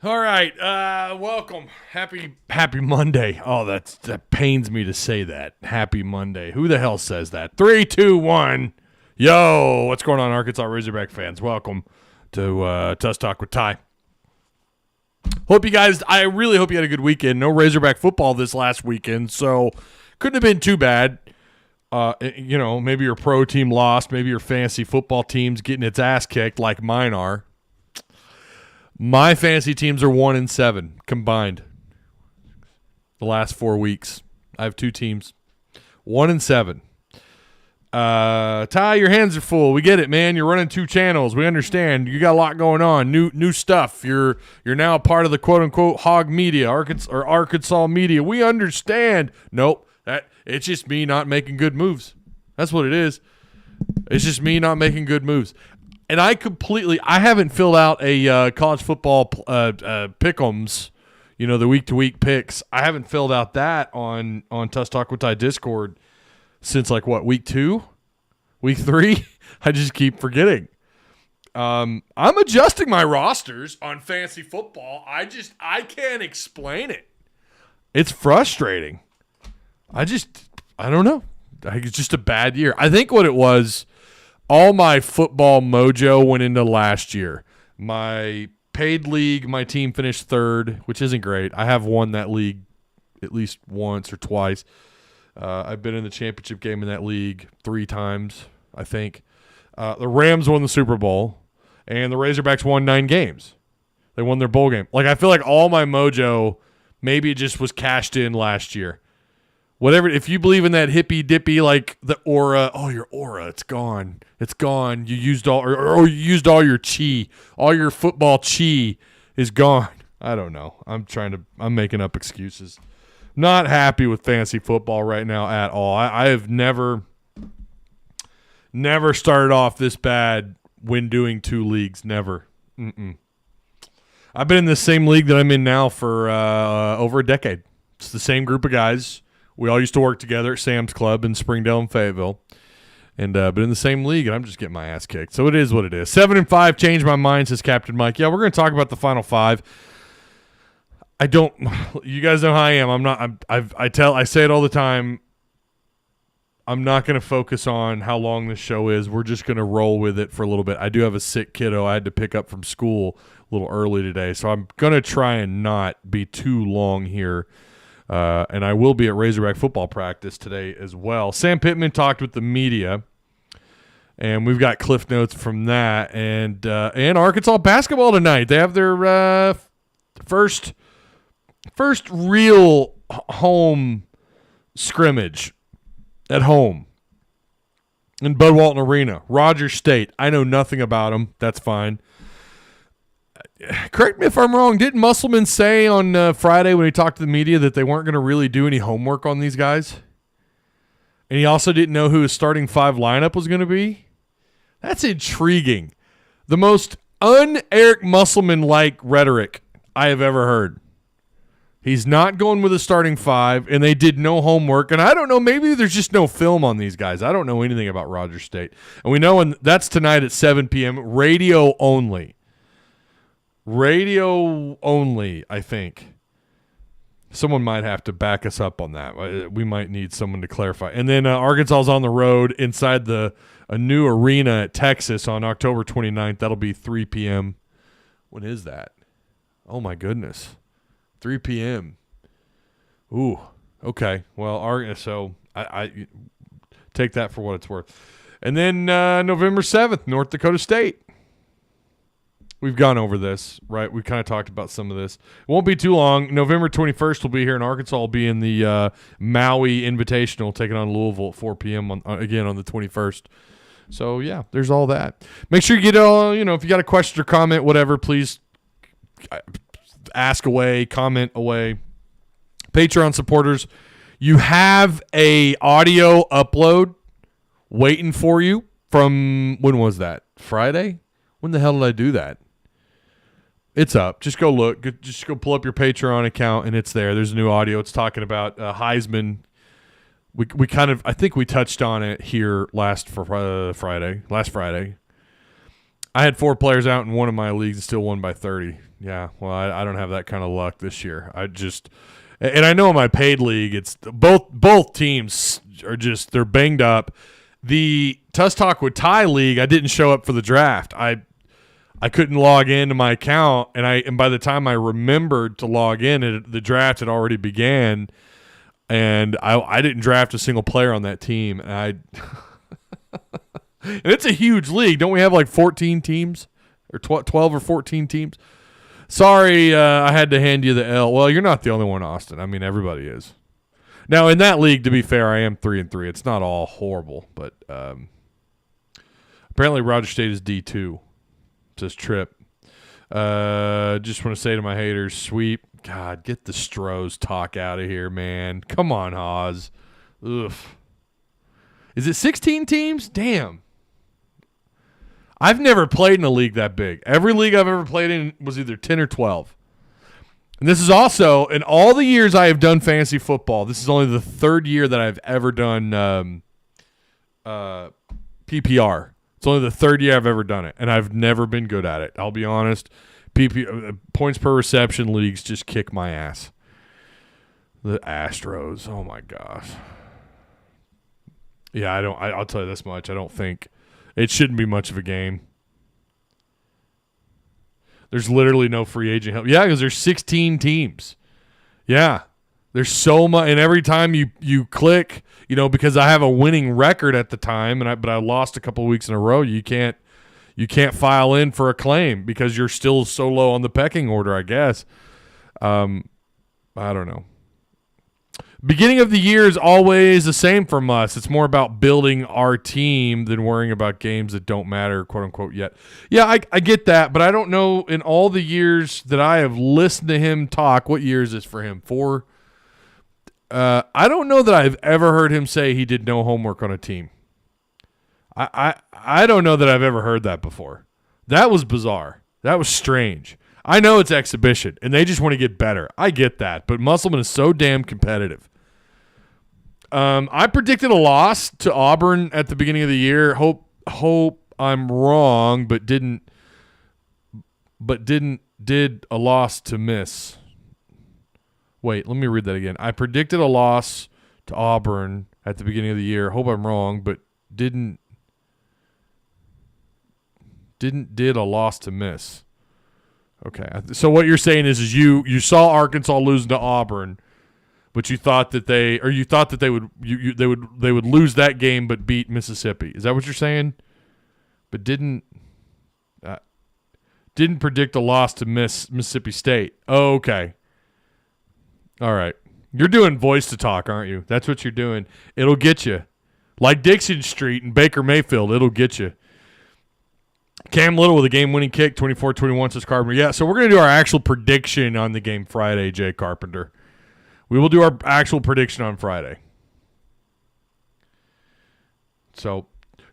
All right, welcome. Happy Monday. Oh, that pains me to say that. Happy Monday. Who the hell says that? 3, 2, 1. Yo, what's going on, Arkansas Razorback fans? Welcome to Tuss Talk with Ty. I really hope you had a good weekend. No Razorback football this last weekend, so couldn't have been too bad. Maybe your pro team lost. Maybe your fantasy football team's getting its ass kicked like mine are. My fantasy teams are 1-7 combined. The last 4 weeks, I have 2 teams, 1-7. Ty, your hands are full. We get it, man. You're running 2 channels. We understand. You got a lot going on. New stuff. You're now a part of the quote unquote hog media, Arkansas media. We understand. Nope. It's just me not making good moves. That's what it is. It's just me not making good moves. And I haven't filled out a college football pick'ems, the week-to-week picks. I haven't filled out that on Tuss Talk with Ty Discord since, week 2? Week 3? I just keep forgetting. I'm adjusting my rosters on fantasy football. I can't explain it. It's frustrating. I don't know. It's just a bad year. I think what it was, all my football mojo went into last year. My paid league, my team finished 3rd, which isn't great. I have won that league at least once or twice. I've been in the championship game in that league 3 times, I think. The Rams won the Super Bowl, and the Razorbacks won 9 games. They won their bowl game. I feel like all my mojo, maybe it just was cashed in last year. Whatever, if you believe in that hippy dippy, the aura, your aura, it's gone. It's gone. You used all your chi. All your football chi is gone. I don't know. I'm making up excuses. Not happy with fantasy football right now at all. I have never started off this bad when doing 2 leagues. Never. I've been in the same league that I'm in now for over a decade. It's the same group of guys. We all used to work together at Sam's Club in Springdale and Fayetteville, and been in the same league, and I'm just getting my ass kicked. So it is what it is. 7-5, changed my mind, says Captain Mike. Yeah, we're going to talk about the Final 5. You guys know how I am. I say it all the time. I'm not going to focus on how long this show is. We're just going to roll with it for a little bit. I do have a sick kiddo I had to pick up from school a little early today, so I'm going to try and not be too long here. And I will be at Razorback football practice today as well. Sam Pittman talked with the media, and we've got cliff notes from that. And Arkansas basketball tonight. They have their first real home scrimmage at home in Bud Walton Arena. Rogers State. I know nothing about them. That's fine. Correct me if I'm wrong. Didn't Musselman say on Friday when he talked to the media that they weren't going to really do any homework on these guys? And he also didn't know who his starting 5 lineup was going to be? That's intriguing. The most un-Eric Musselman-like rhetoric I have ever heard. He's not going with a starting 5, and they did no homework. And I don't know, maybe there's just no film on these guys. I don't know anything about Rogers State. And we know that's tonight at 7 p.m., radio only. Radio only, I think. Someone might have to back us up on that. We might need someone to clarify. And then Arkansas's on the road inside a new arena at Texas on October 29th. That'll be 3 p.m. When is that? Oh, my goodness. 3 p.m. Ooh, okay. Well, so I take that for what it's worth. And then November 7th, North Dakota State. We've gone over this, right? We kind of talked about some of this. It won't be too long. November 21st will be here in Arkansas. We'll be in the Maui Invitational, taking on Louisville at 4 p.m. again on the 21st. So, yeah, there's all that. Make sure you get, if you got a question or comment, whatever, please ask away, comment away. Patreon supporters, you have a audio upload waiting for you from, when was that? Friday? When the hell did I do that? It's up. Just go look. Just go pull up your Patreon account, and it's there. There's a new audio. It's talking about Heisman. We kind of, I think we touched on it here last Friday. I had 4 players out in one of my leagues and still won by 30. Yeah, well, I don't have that kind of luck this year. And I know in my paid league, it's both teams are they're banged up. The Tuss Talk with Ty league, I didn't show up for the draft. I couldn't log into my account, and by the time I remembered to log in, the draft had already began, and I didn't draft a single player on that team. And and it's a huge league. Don't we have like 14 teams or 12 or 14 teams? Sorry, I had to hand you the L. Well, you're not the only one, Austin. I mean, everybody is. Now, in that league, to be fair, I am 3-3. It's not all horrible, but apparently Roger State is D2. Says Trip. Just want to say to my haters, sweep. God, get the Strohs talk out of here, man. Come on, Haas. Ugh. Is it 16 teams? Damn. I've never played in a league that big. Every league I've ever played in was either 10 or 12. And this is also, in all the years I have done fantasy football, this is only the third year that I've ever done PPR. It's only the third year I've ever done it, and I've never been good at it. I'll be honest. Points per reception leagues just kick my ass. The Astros, oh my gosh. Yeah, I'll tell you this much. I don't think it shouldn't be much of a game. There's literally no free agent help. Yeah, because there's 16 teams. Yeah, there's so much, and every time you click, because I have a winning record at the time, but I lost a couple of weeks in a row. You can't file in for a claim because you're still so low on the pecking order, I guess. I don't know. Beginning of the year is always the same from us. It's more about building our team than worrying about games that don't matter, quote unquote, yet. Yeah, I get that, but I don't know in all the years that I have listened to him talk, what year is this for him? 4? I don't know that I've ever heard him say he did no homework on a team. I don't know that I've ever heard that before. That was bizarre. That was strange. I know it's exhibition, and they just want to get better. I get that, but Musselman is so damn competitive. I predicted a loss to Auburn at the beginning of the year. Hope I'm wrong, but did a loss to miss. Wait, let me read that again. I predicted a loss to Auburn at the beginning of the year. Hope I'm wrong, but did a loss to miss. Okay, so what you're saying is you saw Arkansas losing to Auburn, but you thought that they would lose that game but beat Mississippi. Is that what you're saying? But didn't predict a loss to Mississippi State. Oh, okay. All right. You're doing voice to talk, aren't you? That's what you're doing. It'll get you. Like Dixon Street and Baker Mayfield, it'll get you. Cam Little with a game-winning kick, 24-21, says Carpenter. Yeah, so we're going to do our actual prediction on the game Friday, Jay Carpenter. We will do our actual prediction on Friday. So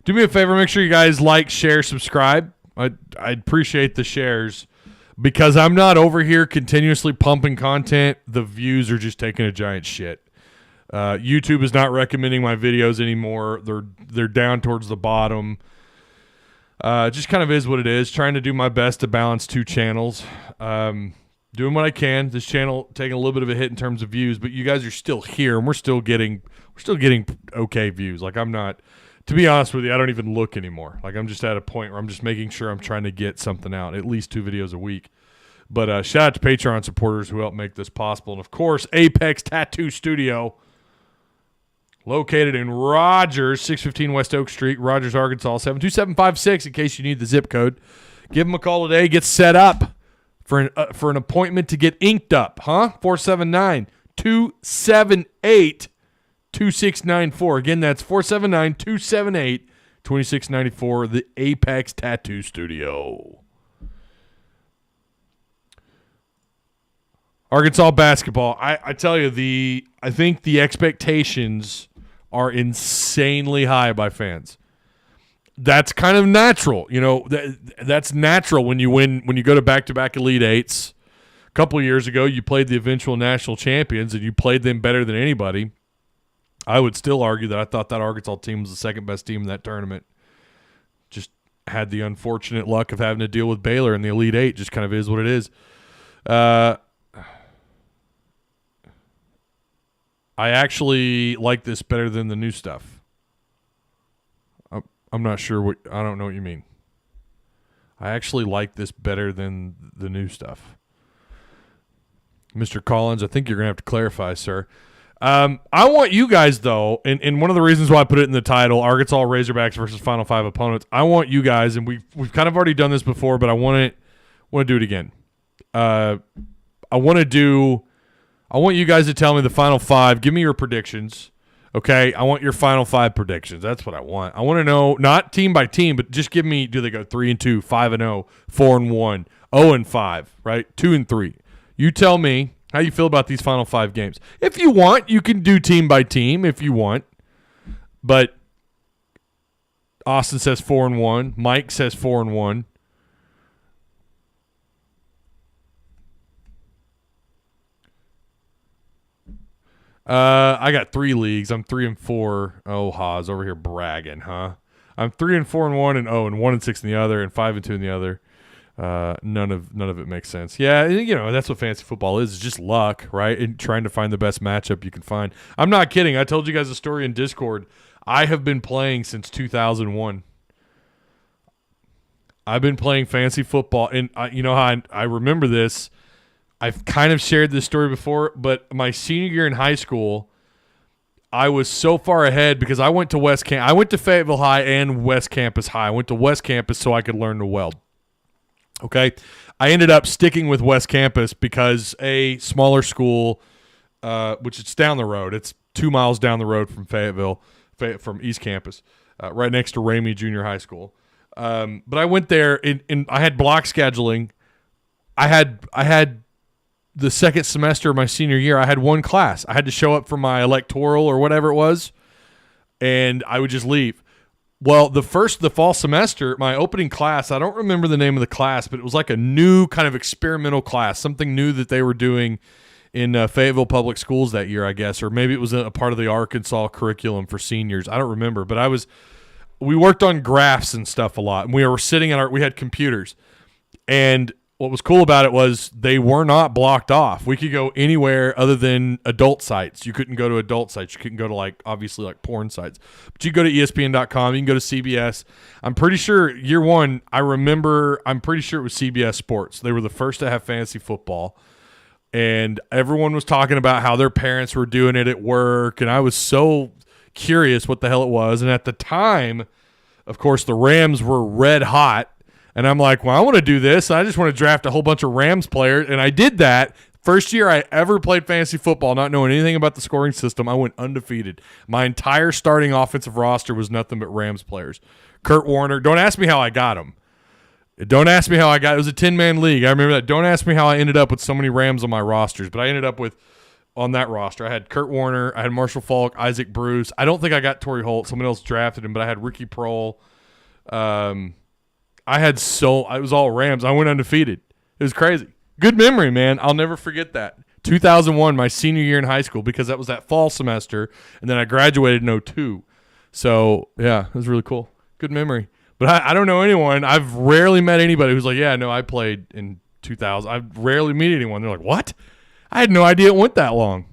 do me a favor, make sure you guys like, share, subscribe. I'd appreciate the shares because I'm not over here continuously pumping content. The views are just taking a giant shit. YouTube is not recommending my videos anymore. They're down towards the bottom. It just kind of is what it is. Trying to do my best to balance two channels. Doing what I can. This channel taking a little bit of a hit in terms of views, but you guys are still here, and we're still getting okay views. Like I'm not, to be honest with you, I don't even look anymore. Like I'm just at a point where I'm just making sure I'm trying to get something out, at least 2 videos a week. But shout out to Patreon supporters who help make this possible, and of course Apex Tattoo Studio, located in Rogers, 615 West Oak Street, Rogers, Arkansas, 72756. In case you need the zip code, give them a call today. Get set up for an appointment to get inked up, huh? 479-278-2694. Again, that's 479-278-2694. The Apex Tattoo Studio. Arkansas basketball. I tell you, I think the expectations are insanely high by fans. That's kind of natural. That's natural when you go to back-to-back Elite Eights. A couple of years ago, you played the eventual national champions, and you played them better than anybody. I would still argue that I thought that Arkansas team was the second-best team in that tournament. Just had the unfortunate luck of having to deal with Baylor in the Elite Eight. Just kind of is what it is. I actually like this better than the new stuff. I'm not sure what. I don't know what you mean. I actually like this better than the new stuff. Mr. Collins, I think you're going to have to clarify, sir. I want you guys, though, and one of the reasons why I put it in the title, Arkansas Razorbacks versus Final Five opponents, I want you guys, and we've kind of already done this before, but I want to do it again. I want you guys to tell me the Final Five. Give me your predictions. Okay, I want your Final Five predictions. That's what I want. I want to know, not team by team, but just give me, do they go 3-2, 5-0, 4-1, 0-5, right? 2-3. You tell me how you feel about these Final Five games. If you want, you can do team by team if you want. But Austin says 4-1. Mike says 4-1. I got 3 leagues. I'm 3-4. Oh, Haas over here bragging, huh? I'm 3-4 in one, and 1-6 in the other, and 5-2 in the other. None of it makes sense. Yeah, you know, that's what fantasy football is. It's just luck, right? And trying to find the best matchup you can find. I'm not kidding. I told you guys a story in Discord. I have been playing since 2001. I've been playing fantasy football, and you know how I remember this. I've kind of shared this story before, but my senior year in high school, I was so far ahead because I went to I went to Fayetteville High and West Campus High. I went to West Campus so I could learn to weld. Okay, I ended up sticking with West Campus because a smaller school, which it's down the road. It's 2 miles down the road from Fayetteville, from East Campus, right next to Ramey Junior High School. But I went there and I had block scheduling. I had the second semester of my senior year, I had one class. I had to show up for my electoral or whatever it was, and I would just leave. Well, the fall semester, my opening class, I don't remember the name of the class, but it was like a new kind of experimental class, something new that they were doing in Fayetteville Public Schools that year, I guess, or maybe it was a part of the Arkansas curriculum for seniors. I don't remember, but we worked on graphs and stuff a lot, and we were sitting we had computers, and what was cool about it was they were not blocked off. We could go anywhere other than adult sites. You couldn't go to adult sites. You couldn't go to obviously porn sites. But you could go to ESPN.com. You can go to CBS. I'm pretty sure year one, I'm pretty sure it was CBS Sports. They were the first to have fantasy football. And everyone was talking about how their parents were doing it at work. And I was so curious what the hell it was. And at the time, of course, the Rams were red hot. And I'm like, well, I want to do this. I just want to draft a whole bunch of Rams players. And I did that. First year I ever played fantasy football, not knowing anything about the scoring system, I went undefeated. My entire starting offensive roster was nothing but Rams players. Kurt Warner. Don't ask me how I got him. It was a 10-man league. I remember that. Don't ask me how I ended up with so many Rams on my rosters. But I ended up on that roster, I had Kurt Warner. I had Marshall Faulk, Isaac Bruce. I don't think I got Torrey Holt. Someone else drafted him, but I had Ricky Prohl. I was all Rams. I went undefeated. It was crazy. Good memory, man. I'll never forget that. 2001, my senior year in high school, because that was that fall semester, and then I graduated in 2002. So, yeah, it was really cool. Good memory. But I don't know anyone. I've rarely met anybody who's like, yeah, no, I played in 2000. I rarely meet anyone. They're like, what? I had no idea it went that long.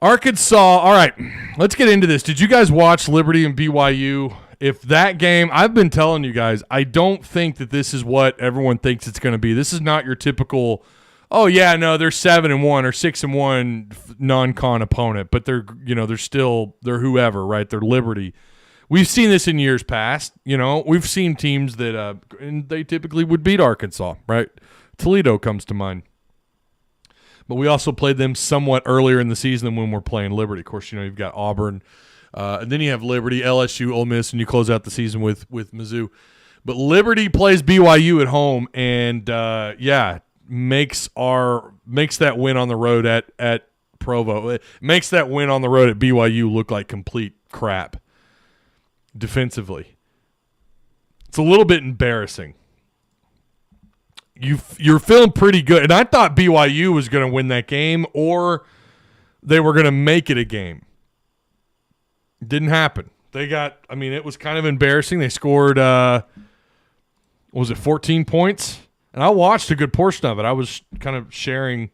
Arkansas. All right, let's get into this. Did you guys watch Liberty and BYU? If that game, I've been telling you guys, I don't think that this is what everyone thinks it's going to be. This is not your typical, oh yeah, no, they're 7-1 or 6-1 non-con opponent, but they're whoever, right? They're Liberty. We've seen this in years past. We've seen teams that and they typically would beat Arkansas, right? Toledo comes to mind. But we also played them somewhat earlier in the season than when we're playing Liberty. Of course, you've got Auburn. And then you have Liberty, LSU, Ole Miss, and you close out the season with Mizzou. But Liberty plays BYU at home, and makes that win on the road at Provo. It makes that win on the road at BYU look like complete crap defensively. It's a little bit embarrassing. You're feeling pretty good, and I thought BYU was going to win that game, or they were going to make it a game. Didn't happen. It was kind of embarrassing. They scored, 14 points? And I watched a good portion of it. I was kind of sharing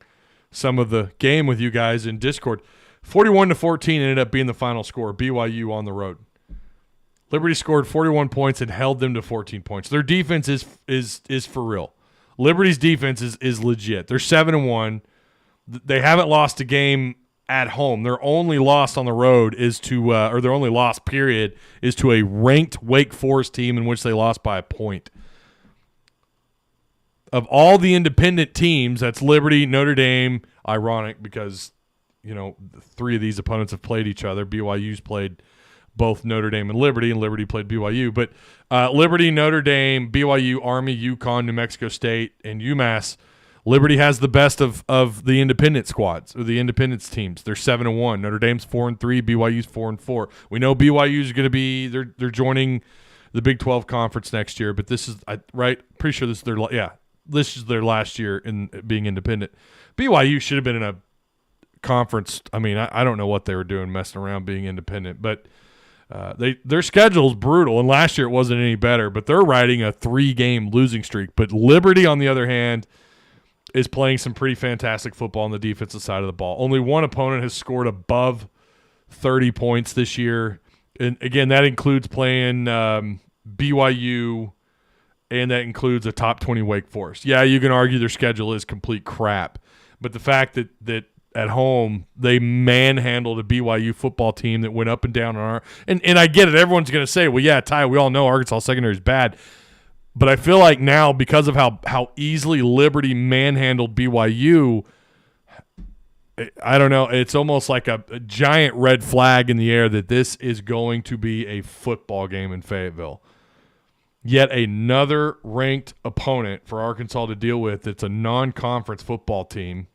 some of the game with you guys in Discord. 41-14 ended up being the final score. BYU on the road. Liberty scored 41 points and held them to 14 points. Their defense is for real. Liberty's defense is legit. They're 7-1. They haven't lost a game at home. Their only loss on the road is to, or their only loss period is to a ranked Wake Forest team in which they lost by a point. Of all the independent teams, that's Liberty, Notre Dame. Ironic because, three of these opponents have played each other. BYU's played both Notre Dame and Liberty played BYU. But Liberty, Notre Dame, BYU, Army, UConn, New Mexico State, and UMass. Liberty has the best of the independent squads or the independence teams. They're 7-1. Notre Dame's 4-3. BYU's 4-4. We know BYU's going to be they're joining the Big 12 conference next year. But this is right. Pretty sure this is their last year in being independent. BYU should have been in a conference. I mean, I don't know what they were doing messing around being independent, but their schedule's brutal. And last year it wasn't any better. But they're riding a 3-game losing streak. But Liberty, on the other hand, is playing some pretty fantastic football on the defensive side of the ball. Only one opponent has scored above 30 points this year. And, again, that includes playing BYU, and that includes a top 20 Wake Forest. Yeah, you can argue their schedule is complete crap. But the fact that at home they manhandled a BYU football team that went up and down on our – and I get it. Everyone's going to say, well, yeah, Ty, we all know Arkansas secondary is bad. But I feel like now, because of how easily Liberty manhandled BYU, I don't know. It's almost like a giant red flag in the air that this is going to be a football game in Fayetteville. Yet another ranked opponent for Arkansas to deal with. It's a non-conference football team.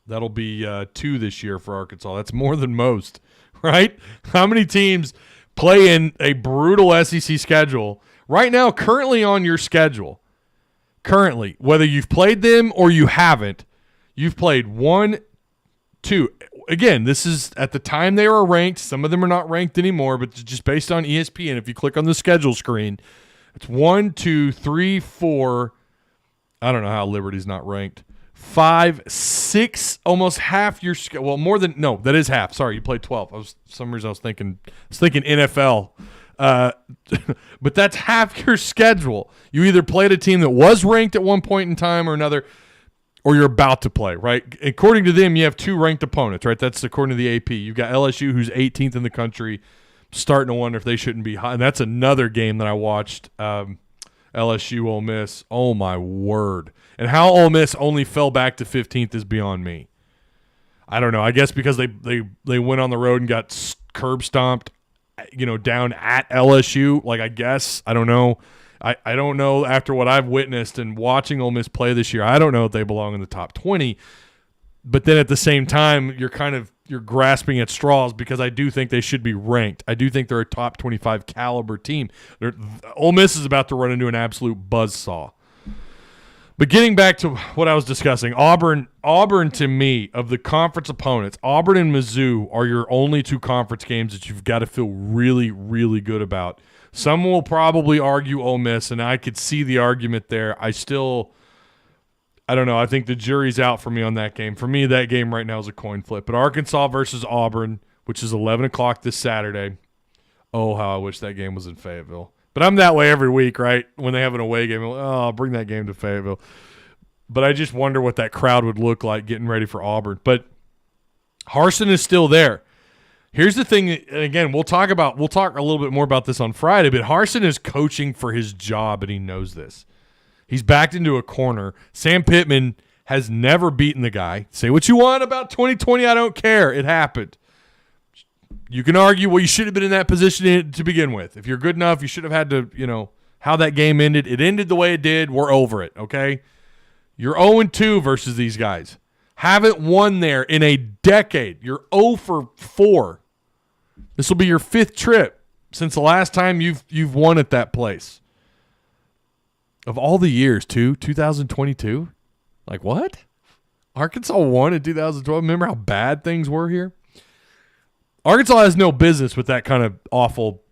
That'll be 2 this year for Arkansas. That's more than most, right? How many teams play in a brutal SEC schedule right now, currently on your schedule? Currently, whether you've played them or you haven't, you've played 1, 2. Again, this is at the time they were ranked. Some of them are not ranked anymore, but just based on ESPN, if you click on the schedule screen, it's 1, 2, 3, 4. I don't know how Liberty's not ranked. 5, 6, almost half your schedule. Well, more than – no, that is half. Sorry, you played 12. For some reason I was thinking NFL. But that's half your schedule. You either played a team that was ranked at one point in time or another, or you're about to play, right? According to them, you have 2 ranked opponents, right? That's according to the AP. You've got LSU, who's 18th in the country, starting to wonder if they shouldn't be high. And that's another game that I watched, LSU Ole Miss. Oh, my word. And how Ole Miss only fell back to 15th is beyond me. I don't know. I guess because they went on the road and got curb stomped, down at LSU. Like, I guess. I don't know. I don't know after what I've witnessed and watching Ole Miss play this year. I don't know if they belong in the top 20. But then at the same time, you're grasping at straws because I do think they should be ranked. I do think they're a top 25 caliber team. Ole Miss is about to run into an absolute buzzsaw. But getting back to what I was discussing, Auburn to me, of the conference opponents, Auburn and Mizzou are your only 2 conference games that you've got to feel really, really good about. Some will probably argue Ole Miss, and I could see the argument there. I don't know. I think the jury's out for me on that game. For me, that game right now is a coin flip. But Arkansas versus Auburn, which is 11 o'clock this Saturday. Oh, how I wish that game was in Fayetteville. But I'm that way every week, right? When they have an away game, I'm like, I'll bring that game to Fayetteville. But I just wonder what that crowd would look like getting ready for Auburn. But Harsin is still there. Here's the thing, and again, we'll talk a little bit more about this on Friday, but Harsin is coaching for his job, and he knows this. He's backed into a corner. Sam Pittman has never beaten the guy. Say what you want about 2020, I don't care. It happened. You can argue, well, you should have been in that position to begin with. If you're good enough, you should have had to, how that game ended. It ended the way it did. We're over it, okay? You're 0-2 versus these guys. Haven't won there in a decade. You're 0 for 4. This will be your 5th trip since the last time you've won at that place. Of all the years, too, 2022? Like, what? Arkansas won in 2012? Remember how bad things were here? Arkansas has no business with that kind of awful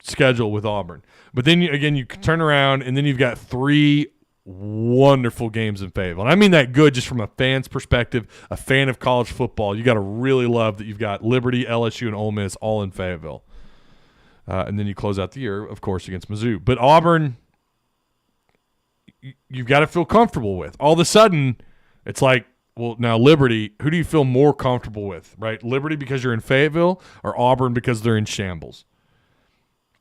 schedule with Auburn. But then, you turn around, and then you've got 3 wonderful games in Fayetteville. And I mean that good just from a fan's perspective, a fan of college football. You got to really love that you've got Liberty, LSU, and Ole Miss all in Fayetteville. And then you close out the year, of course, against Mizzou. But Auburn, you've got to feel comfortable with. All of a sudden, it's like, well, now Liberty, who do you feel more comfortable with, right? Liberty because you're in Fayetteville, or Auburn because they're in shambles?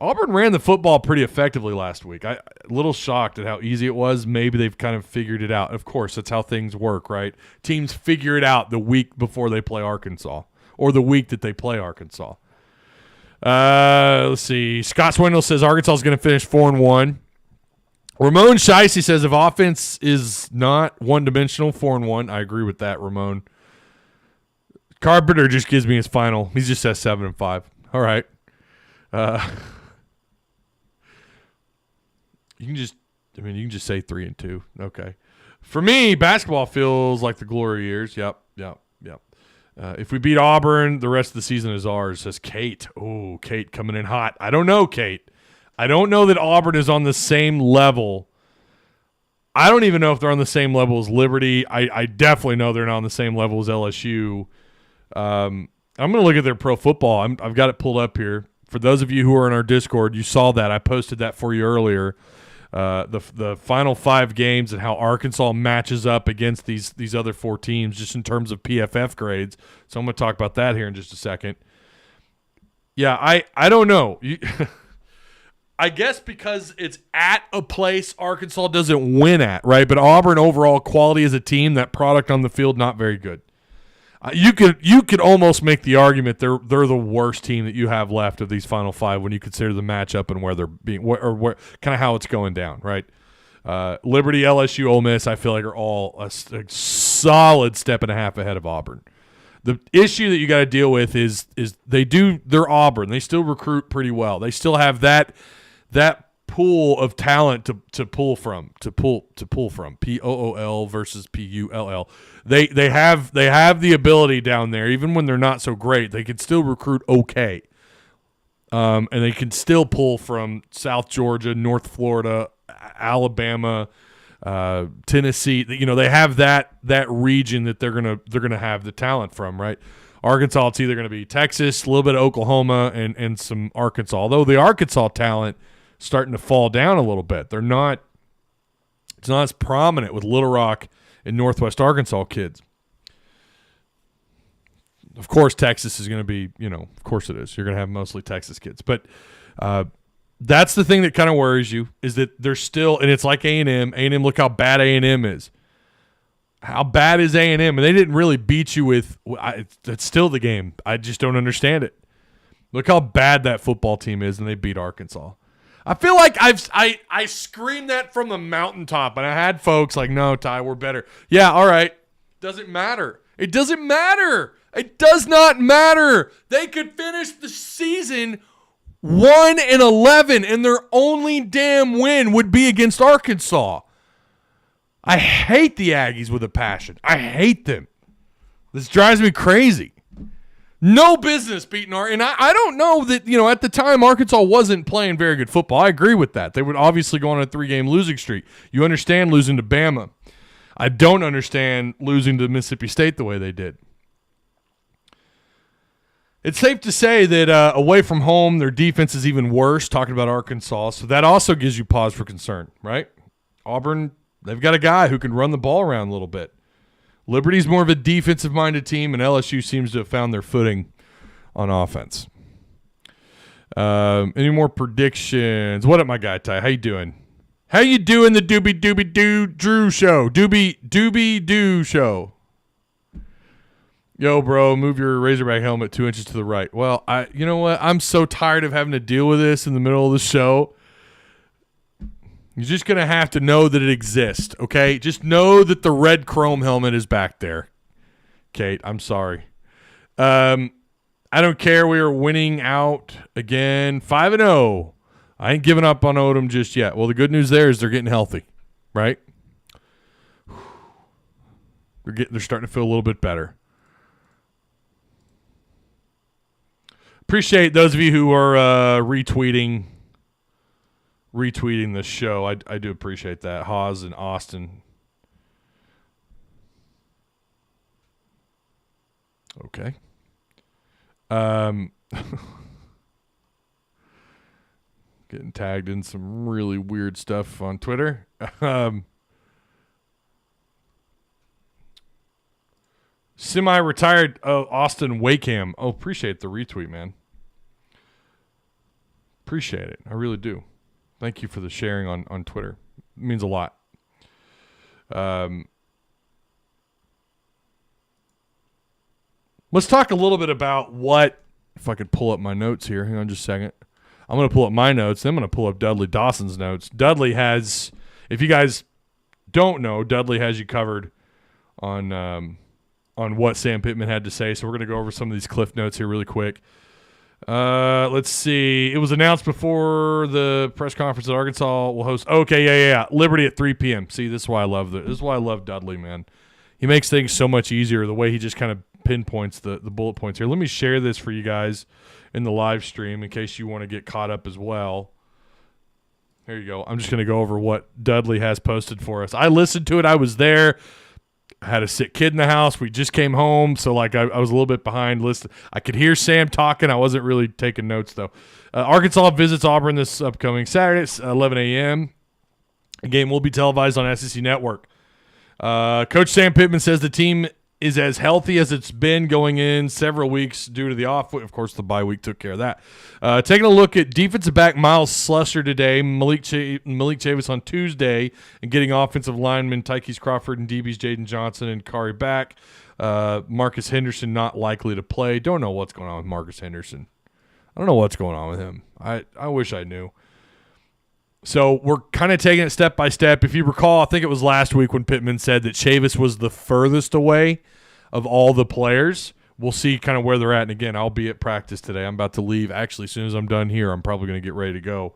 Auburn ran the football pretty effectively last week. A little shocked at how easy it was. Maybe they've kind of figured it out. Of course, that's how things work, right? Teams figure it out the week before they play Arkansas, or the week that they play Arkansas. Let's see. Scott Swindle says Arkansas is going to finish 4-1. Ramon Shicey says if offense is not one-dimensional, 4-1. I agree with that, Ramon. Carpenter just gives me his final. He just says 7-5. All right. You can just say 3-2. Okay. For me, basketball feels like the glory years. Yep. If we beat Auburn, the rest of the season is ours, says Kate. Oh, Kate coming in hot. I don't know, Kate. I don't know that Auburn is on the same level. I don't even know if they're on the same level as Liberty. I definitely know they're not on the same level as LSU. I'm going to look at their pro football. I've got it pulled up here. For those of you who are in our Discord, you saw that. I posted that for you earlier. The final 5 games and how Arkansas matches up against these other 4 teams just in terms of PFF grades. So I'm going to talk about that here in just a second. Yeah, I don't know. I guess because it's at a place Arkansas doesn't win at, right? But Auburn overall quality as a team, that product on the field, not very good. You could almost make the argument they're the worst team that you have left of these final 5 when you consider the matchup and where they're being where kind of how it's going down, right? Liberty, LSU, Ole Miss, I feel like are all a solid step and a half ahead of Auburn. The issue that you got to deal with is they're Auburn. They still recruit pretty well. They still have that pool of talent to pull from POOL versus PULL. They have the ability down there, even when they're not so great. They can still recruit okay, and they can still pull from South Georgia, North Florida, Alabama, Tennessee. You know, they have that region that they're gonna have the talent from, right? Arkansas, it's either going to be Texas, a little bit of Oklahoma, and some Arkansas. Although the Arkansas talent starting to fall down a little bit. It's not as prominent with Little Rock and Northwest Arkansas kids. Of course, Texas is going to be, of course it is. You're going to have mostly Texas kids. But that's the thing that kind of worries you is that they're still, and it's like A&M. A&M, look how bad A&M is. How bad is A&M? And they didn't really beat you with, it's still the game. I just don't understand it. Look how bad that football team is, and they beat Arkansas. I feel like I screamed that from the mountaintop, and I had folks like, no, Ty, we're better. Yeah, all right. Doesn't matter. It doesn't matter. It does not matter. They could finish the season 1-11, and their only damn win would be against Arkansas. I hate the Aggies with a passion. I hate them. This drives me crazy. No business beating Arkansas. And I don't know that, at the time Arkansas wasn't playing very good football. I agree with that. They would obviously go on a 3-game losing streak. You understand losing to Bama. I don't understand losing to Mississippi State the way they did. It's safe to say that away from home, their defense is even worse, talking about Arkansas. So that also gives you pause for concern, right? Auburn, they've got a guy who can run the ball around a little bit. Liberty's more of a defensive-minded team, and LSU seems to have found their footing on offense. Any more predictions? What up, my guy, Ty? How you doing? How you doing, the Doobie Drew show? Doobie Doo show. Yo, bro, move your Razorback helmet 2 inches to the right. Well, you know what? I'm so tired of having to deal with this in the middle of the show. You're just going to have to know that it exists, okay? Just know that the red chrome helmet is back there. Kate, I'm sorry. I don't care. We are winning out again. 5-0. I ain't giving up on Odom just yet. Well, the good news there is they're getting healthy, right? They're starting to feel a little bit better. Appreciate those of you who are retweeting retweeting this show. I do appreciate that. Haas and Austin. Okay. Getting tagged in some really weird stuff on Twitter. Semi-retired Austin Wakeham. Oh, appreciate the retweet, man. Appreciate it. I really do. Thank you for the sharing on Twitter. It means a lot. Let's talk a little bit about what, if I could pull up my notes here. Hang on just a second. I'm going to pull up my notes. Then I'm going to pull up Dudley Dawson's notes. Dudley has, if you guys don't know, Dudley has you covered on what Sam Pittman had to say. So we're going to go over some of these cliff notes here really quick. Let's see. It was announced before the press conference that Arkansas will host. Okay, yeah. Liberty at 3 p.m. See, this is why I love this. This is why I love Dudley, man. He makes things so much easier, the way he just kind of pinpoints the bullet points here. Let me share this for you guys in the live stream in case you want to get caught up as well. There you go. I'm just going to go over what Dudley has posted for us. I listened to it. I was there. I had a sick kid in the house. We just came home, so I was a little bit behind. Listen, I could hear Sam talking. I wasn't really taking notes, though. Arkansas visits Auburn this upcoming Saturday at 11 a.m. The game will be televised on SEC Network. Coach Sam Pittman says the team is as healthy as it's been going in several weeks due to the off. Of course, the bye week took care of that. Taking a look at defensive back Miles Slusher today, Malik Chavis on Tuesday, and getting offensive linemen Tykes Crawford and DBs Jaden Johnson and Kari back. Marcus Henderson not likely to play. Don't know what's going on with Marcus Henderson. I don't know what's going on with him. I wish I knew. So we're kind of taking it step by step. If you recall, I think it was last week when Pittman said that Chavis was the furthest away of all the players. We'll see kind of where they're at. And again, I'll be at practice today. I'm about to leave. Actually, as soon as I'm done here, I'm probably going to get ready to go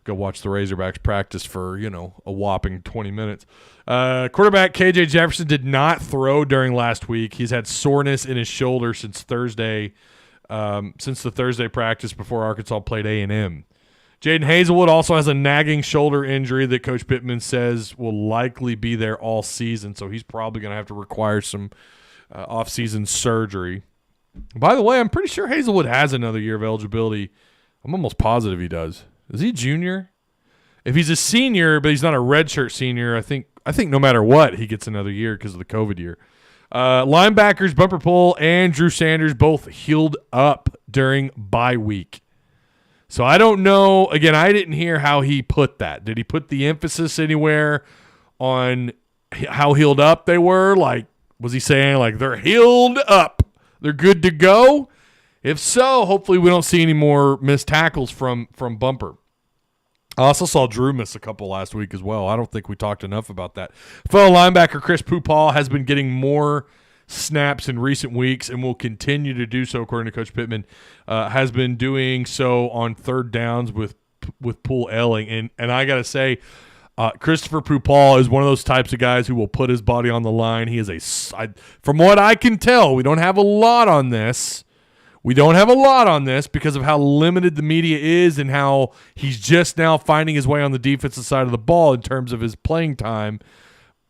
watch the Razorbacks practice for, a whopping 20 minutes. Quarterback KJ Jefferson did not throw during last week. He's had soreness in his shoulder since the Thursday practice before Arkansas played A&M. Jaden Hazelwood also has a nagging shoulder injury that Coach Pittman says will likely be there all season, so he's probably going to have to require some off-season surgery. By the way, I'm pretty sure Hazelwood has another year of eligibility. I'm almost positive he does. Is he a junior? If he's a senior, but he's not a redshirt senior, I think no matter what, he gets another year because of the COVID year. Linebackers Bumper Pool and Drew Sanders both healed up during bye week. So I don't know. Again, I didn't hear how he put that. Did he put the emphasis anywhere on how healed up they were? Like, was he saying, like, they're healed up, they're good to go? If so, hopefully we don't see any more missed tackles from Bumper. I also saw Drew miss a couple last week as well. I don't think we talked enough about that. Fellow linebacker Chris Pupal has been getting more snaps in recent weeks and will continue to do so, according to Coach Pittman. Has been doing so on third downs with Poole Elling. And I got to say, Christopher Pupal is one of those types of guys who will put his body on the line. He is from what I can tell, we don't have a lot on this. Because of how limited the media is and how he's just now finding his way on the defensive side of the ball in terms of his playing time.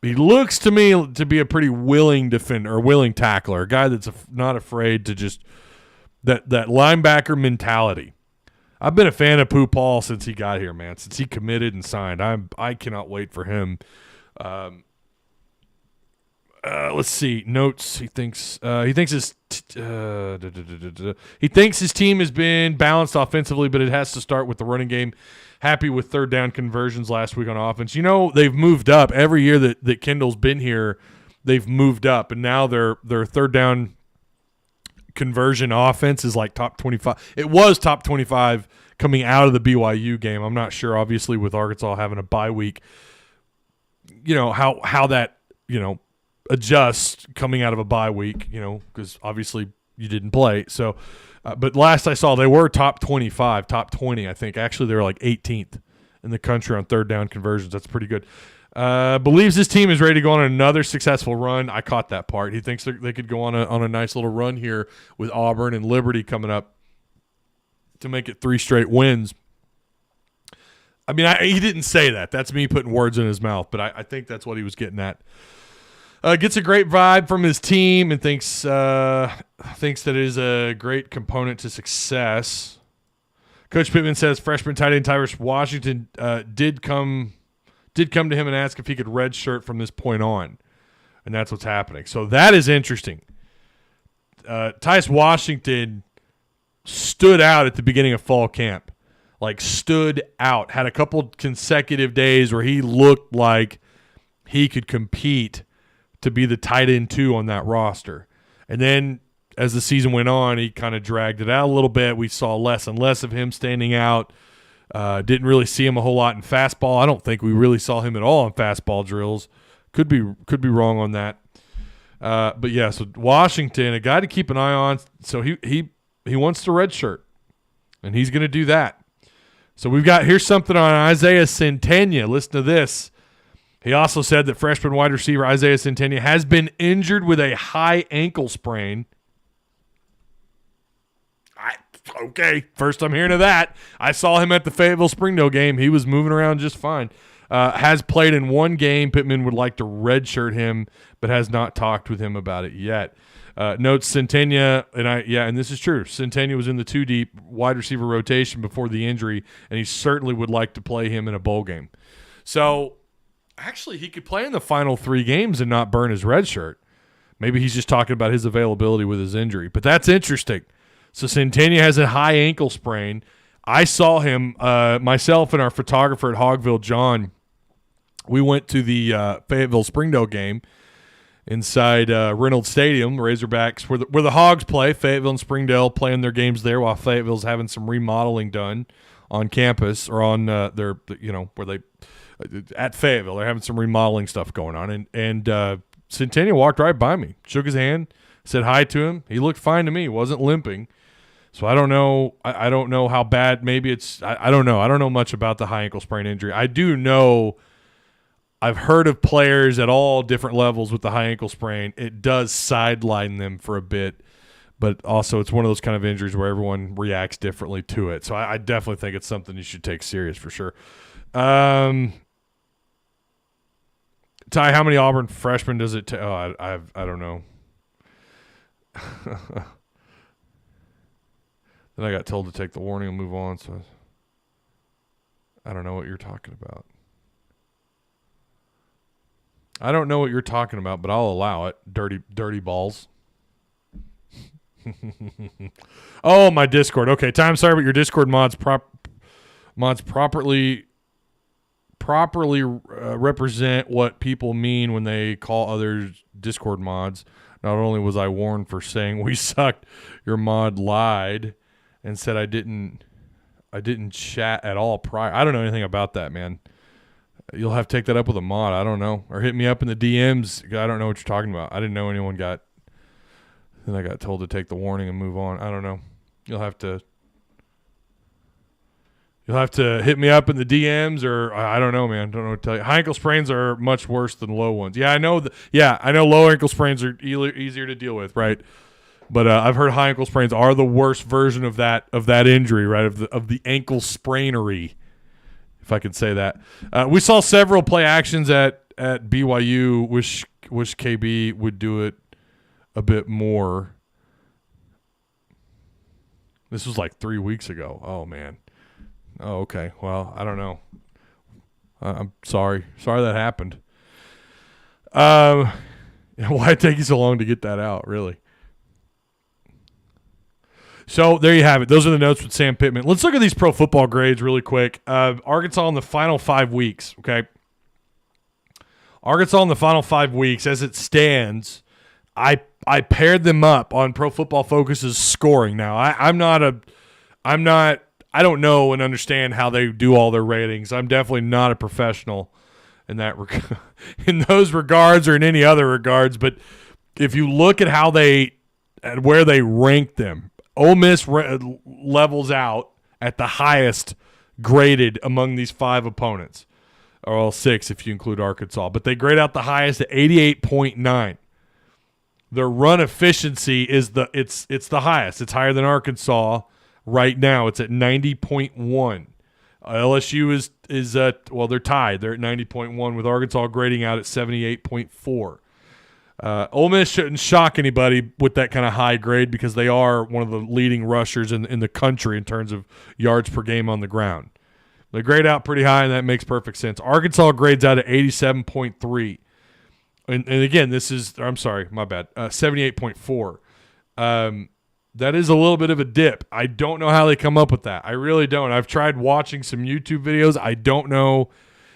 He looks to me to be a pretty willing defender or willing tackler, a guy that's not afraid to just that linebacker mentality. I've been a fan of Pupal since he got here, man. Since he committed and signed, I cannot wait for him. Let's see notes. He thinks his team has been balanced offensively, but it has to start with the running game. Happy with third down conversions last week on offense. They've moved up every year that Kendall's been here. They've moved up, and now their third down conversion offense is like top 25. It was top 25 coming out of the BYU game. I'm not sure, obviously, with Arkansas having a bye week, how that adjusts coming out of a bye week. Because obviously you didn't play, so. But last I saw, they were top 25, top 20, I think. Actually, they were like 18th in the country on third down conversions. That's pretty good. Believes his team is ready to go on another successful run. I caught that part. He thinks they could go on a nice little run here with Auburn and Liberty coming up to make it 3 straight wins. I mean, he didn't say that. That's me putting words in his mouth, but I think that's what he was getting at. Gets a great vibe from his team and thinks that it is a great component to success. Coach Pittman says freshman tight end Tyrus Washington did come to him and ask if he could redshirt from this point on, and that's what's happening. So that is interesting. Tyrus Washington stood out at the beginning of fall camp. Like, stood out. Had a couple consecutive days where he looked like he could compete to be the tight end 2 on that roster. And then as the season went on, he kind of dragged it out a little bit. We saw less and less of him standing out. Didn't really see him a whole lot in fastball. I don't think we really saw him at all in fastball drills. Could be wrong on that. But yeah, so Washington, a guy to keep an eye on. So he wants the red shirt, and he's going to do that. So here's something on Isaiah Centena. Listen to this. He also said that freshman wide receiver Isaiah Centena has been injured with a high ankle sprain. Okay, first I'm hearing of that. I saw him at the Fayetteville Springdale game. He was moving around just fine. Has played in one game. Pittman would like to redshirt him, but has not talked with him about it yet. Notes Centena, and this is true. Centena was in the 2-deep wide receiver rotation before the injury, and he certainly would like to play him in a bowl game. So, actually, he could play in the final 3 games and not burn his red shirt. Maybe he's just talking about his availability with his injury, but that's interesting. So Centena has a high ankle sprain. I saw him, myself and our photographer at Hogville, John. We went to the Fayetteville Springdale game inside Reynolds Stadium, Razorbacks, where the Hogs play. Fayetteville and Springdale playing their games there while Fayetteville's having some remodeling done on campus or on their, where they at Fayetteville. They're having some remodeling stuff going on, and Centena walked right by me, shook his hand, said hi to him. He looked fine to me. He wasn't limping. So I don't know. I don't know how bad. Maybe it's. I don't know. I don't know much about the high ankle sprain injury. I do know. I've heard of players at all different levels with the high ankle sprain. It does sideline them for a bit, but also it's one of those kind of injuries where everyone reacts differently to it. So I definitely think it's something you should take serious for sure. Ty, how many Auburn freshmen does it take? Oh, I don't know. Then I got told to take the warning and move on, so I don't know what you're talking about. I don't know what you're talking about, but I'll allow it. Dirty balls. Oh, my Discord. Okay, Ty, I'm sorry, but your Discord mods properly represent what people mean when they call others Discord mods. Not only was I warned for saying we sucked, your mod lied and said I didn't chat at all prior. I don't know anything about that, man. You'll have to take that up with a mod. I don't know. Or hit me up in the DMs. I don't know what you're talking about. I didn't know anyone got. Then I got told to take the warning and move on. I don't know. You'll have to hit me up in the DMs, or I don't know, man. I don't know what to tell you. High ankle sprains are much worse than low ones. Yeah, I know. I know low ankle sprains are easier to deal with, right? But I've heard high ankle sprains are the worst version of that injury, right? Of the ankle sprainery, if I could say that. We saw several play actions at BYU. Wish KB would do it a bit more. This was like 3 weeks ago. Oh, man. Oh, okay. Well, I don't know. I'm sorry. Sorry that happened. Why'd it take you so long to get that out, really? So there you have it. Those are the notes with Sam Pittman. Let's look at these pro football grades really quick. Arkansas in the final 5 weeks, okay? Arkansas in the final 5 weeks, as it stands, I paired them up on Pro Football Focus's scoring. Now, I don't know and understand how they do all their ratings. I'm definitely not a professional in that in those regards or in any other regards. But if you look at where they rank them, Ole Miss levels out at the highest graded among these 5 opponents, or all 6 if you include Arkansas. But they grade out the highest at 88.9. Their run efficiency is it's the highest. It's higher than Arkansas right now. It's at 90.1. LSU is well, they're tied. They're at 90.1 with Arkansas grading out at 78.4. Ole Miss shouldn't shock anybody with that kind of high grade because they are one of the leading rushers in the country in terms of yards per game on the ground. They grade out pretty high, and that makes perfect sense. Arkansas grades out at 87.3. And again, this is – I'm sorry, my bad, 78.4. That is a little bit of a dip. I don't know how they come up with that. I really don't. I've tried watching some YouTube videos. I don't know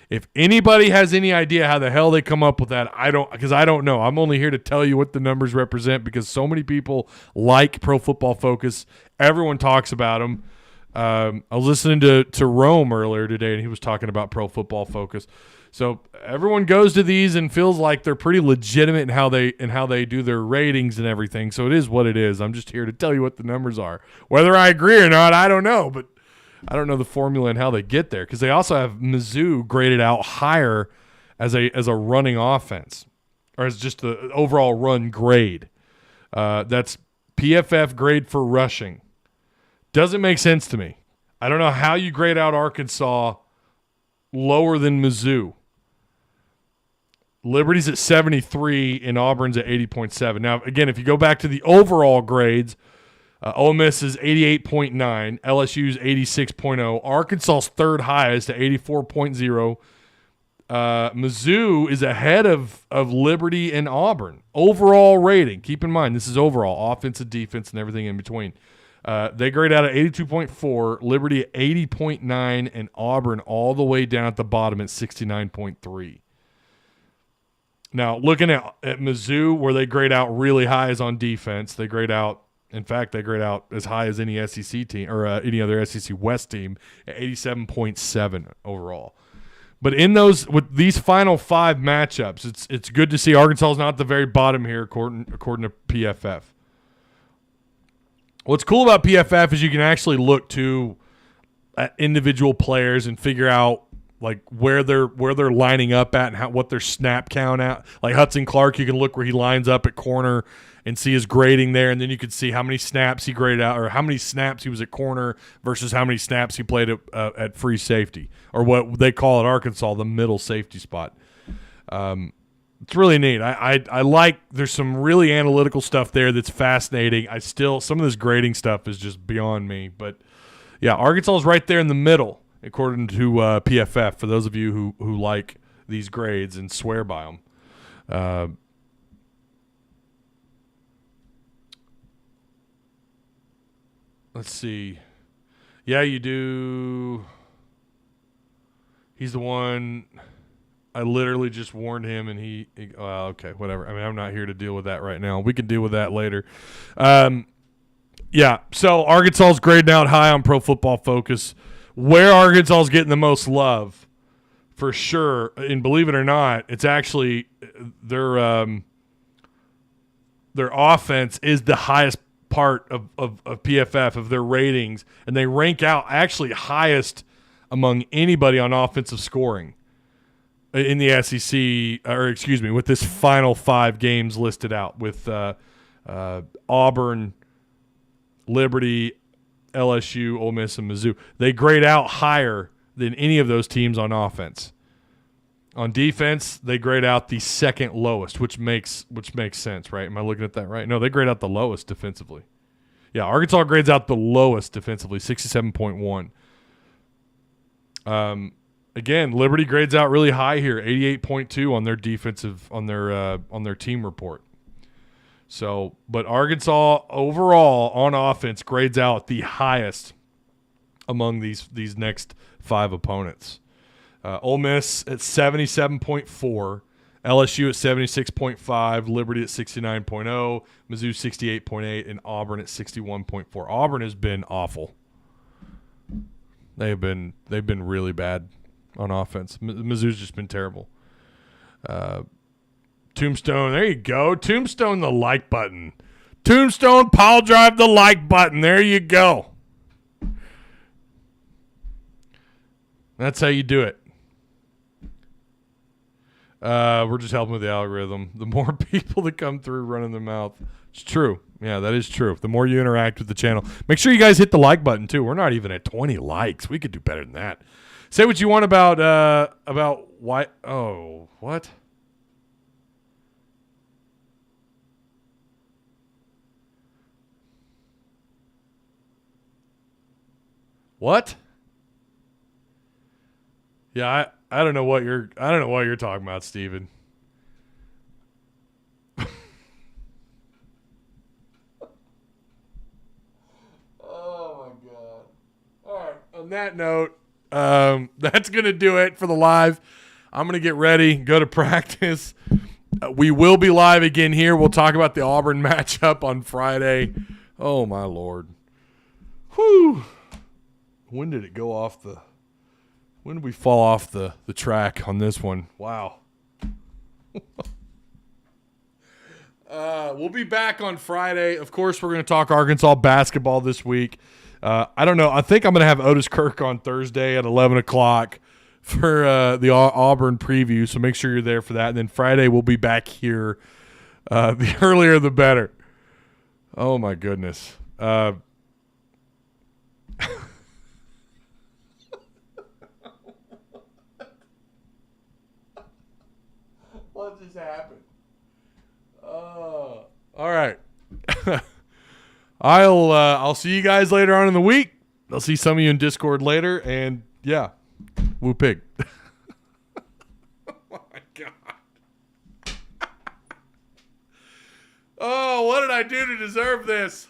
if anybody has any idea how the hell they come up with that. Because I don't know. I'm only here to tell you what the numbers represent because so many people like Pro Football Focus. Everyone talks about them. I was listening to Rome earlier today, and he was talking about Pro Football Focus. So everyone goes to these and feels like they're pretty legitimate in how they do their ratings and everything. So it is what it is. I'm just here to tell you what the numbers are. Whether I agree or not, I don't know. But I don't know the formula and how they get there because they also have Mizzou graded out higher as a running offense or as just the overall run grade. That's PFF grade for rushing. Doesn't make sense to me. I don't know how you grade out Arkansas lower than Mizzou. Liberty's at 73 and Auburn's at 80.7. Now, again, if you go back to the overall grades, Ole Miss is 88.9, LSU's 86.0, Arkansas's third highest at 84.0. Mizzou is ahead of Liberty and Auburn. Overall rating, keep in mind, this is overall, offensive, defense, and everything in between. They grade out at 82.4, Liberty at 80.9, and Auburn all the way down at the bottom at 69.3. Now, looking at Mizzou, where they grade out really high is on defense. They grade out as high as any SEC team or any other SEC West team at 87.7 overall. But with these final five matchups, it's good to see Arkansas is not at the very bottom here according to PFF. What's cool about PFF is you can actually look at individual players and figure out like where they're lining up at and what their snap count at. Like Hudson Clark, you can look where he lines up at corner and see his grading there, and then you can see how many snaps he graded out or how many snaps he was at corner versus how many snaps he played at free safety or what they call at Arkansas the middle safety spot. It's really neat. I like there's some really analytical stuff there that's fascinating. Some of this grading stuff is just beyond me. But, yeah, Arkansas is right there in the middle, according to PFF, for those of you who like these grades and swear by them. Let's see. Yeah, you do. He's the one – I literally just warned him, and he okay, whatever. I mean, I'm not here to deal with that right now. We can deal with that later. Yeah, so Arkansas's grading out high on Pro Football Focus. Where Arkansas's getting the most love, for sure, and believe it or not, it's actually their offense is the highest part of PFF, of their ratings, and they rank out actually highest among anybody on offensive scoring in the SEC, with this final five games listed out with Auburn, Liberty, LSU, Ole Miss, and Mizzou. They grade out higher than any of those teams on offense. On defense, they grade out the second lowest, which makes sense, right? Am I looking at that right? No, they grade out the lowest defensively. Yeah, Arkansas grades out the lowest defensively, 67.1. Again, Liberty grades out really high here, 88.2 on their defensive on their team report. So, but Arkansas overall on offense grades out the highest among these next five opponents. Ole Miss at 77.4, LSU at 76.5, Liberty at 69.0, Mizzou 68.8, and Auburn at 61.4. Auburn has been awful. They've been really bad on offense. Mizzou's just been terrible. Tombstone, there you go. Tombstone the like button. Tombstone pile drive the like button. There you go. That's how you do it. We're just helping with the algorithm. The more people that come through running their mouth, It's true. Yeah, that is true. The more you interact with the channel, make sure you guys hit the like button too. We're not even at 20 likes. We could do better than that. Say what you want about why. Oh, what? What? Yeah, I don't know what you're talking about, Steven. Oh my god. All right. On that note, that's gonna do it for the live. I'm gonna get ready, go to practice. We will be live again here. We'll talk about the Auburn matchup on Friday. Oh my lord. Whew. When did it go off the? When did we fall off the track on this one? Wow. We'll be back on Friday. Of course, we're going to talk Arkansas basketball this week. I don't know. I think I'm going to have Otis Kirk on Thursday at 11 o'clock for the Auburn preview, so make sure you're there for that. And then Friday, we'll be back here. The earlier, the better. Oh, my goodness. What just happened? All right. I'll see you guys later on in the week. I'll see some of you in Discord later, and yeah, woo pig. Oh my god. Oh, what did I do to deserve this?